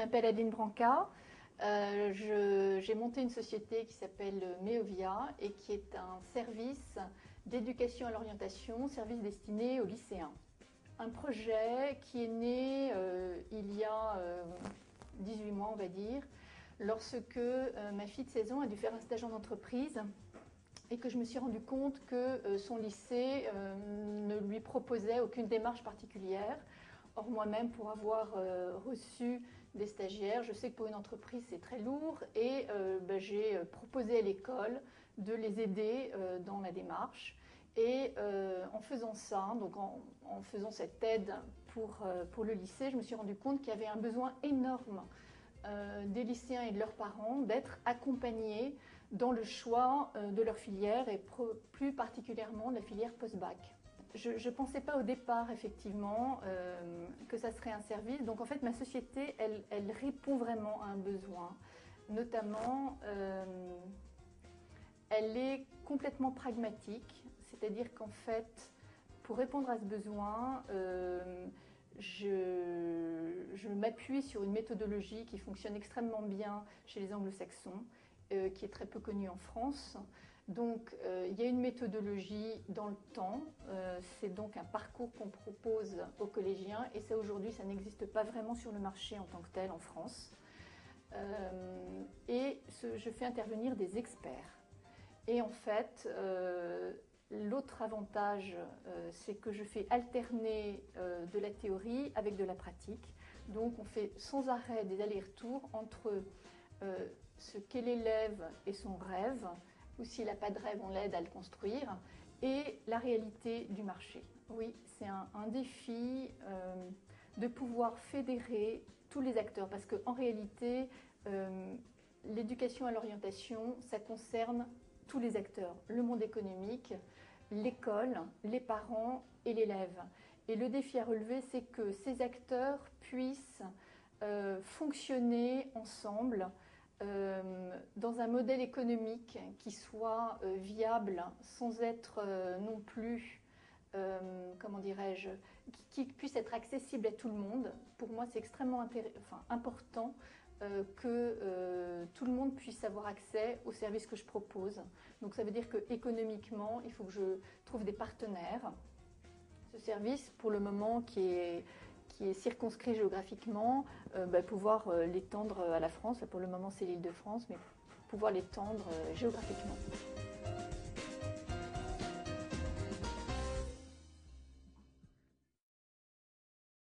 m'appelle Adeline Branca. J'ai monté une société qui s'appelle Meovia et qui est un service d'éducation à l'orientation, service destiné aux lycéens. Un projet qui est né il y a 18 mois, on va dire, lorsque ma fille de 16 ans a dû faire un stage en entreprise et que je me suis rendu compte que son lycée ne lui proposait aucune démarche particulière. Or, moi-même, pour avoir reçu des stagiaires, je sais que pour une entreprise, c'est très lourd et j'ai proposé à l'école de les aider dans la démarche. Et en faisant ça, donc en faisant cette aide pour le lycée, je me suis rendu compte qu'il y avait un besoin énorme des lycéens et de leurs parents d'être accompagnés dans le choix de leur filière et plus particulièrement de la filière post-bac. Je ne pensais pas au départ, effectivement, que ça serait un service. Donc, en fait, ma société, elle répond vraiment à un besoin. Notamment, elle est complètement pragmatique. C'est-à-dire qu'en fait, pour répondre à ce besoin, je m'appuie sur une méthodologie qui fonctionne extrêmement bien chez les anglo-saxons, qui est très peu connue en France. Donc, il y a une méthodologie dans le temps, c'est donc un parcours qu'on propose aux collégiens et ça aujourd'hui, ça n'existe pas vraiment sur le marché en tant que tel en France. Je fais intervenir des experts. Et en fait, l'autre avantage, c'est que je fais alterner de la théorie avec de la pratique. Donc, on fait sans arrêt des allers-retours entre ce qu'est l'élève et son rêve, ou s'il n'a pas de rêve, on l'aide à le construire, et la réalité du marché. Oui, c'est un défi de pouvoir fédérer tous les acteurs, parce qu'en réalité, l'éducation à l'orientation, ça concerne tous les acteurs, le monde économique, l'école, les parents et l'élève. Et le défi à relever, c'est que ces acteurs puissent fonctionner ensemble dans un modèle économique qui soit viable sans être non plus, comment dirais-je, qui puisse être accessible à tout le monde. Pour moi, c'est extrêmement important que tout le monde puisse avoir accès aux services que je propose. Donc ça veut dire qu'économiquement, il faut que je trouve des partenaires. Ce service, pour le moment, qui est circonscrit géographiquement, pouvoir l'étendre à la France. Pour le moment, c'est l'Île-de-France, mais pouvoir l'étendre géographiquement.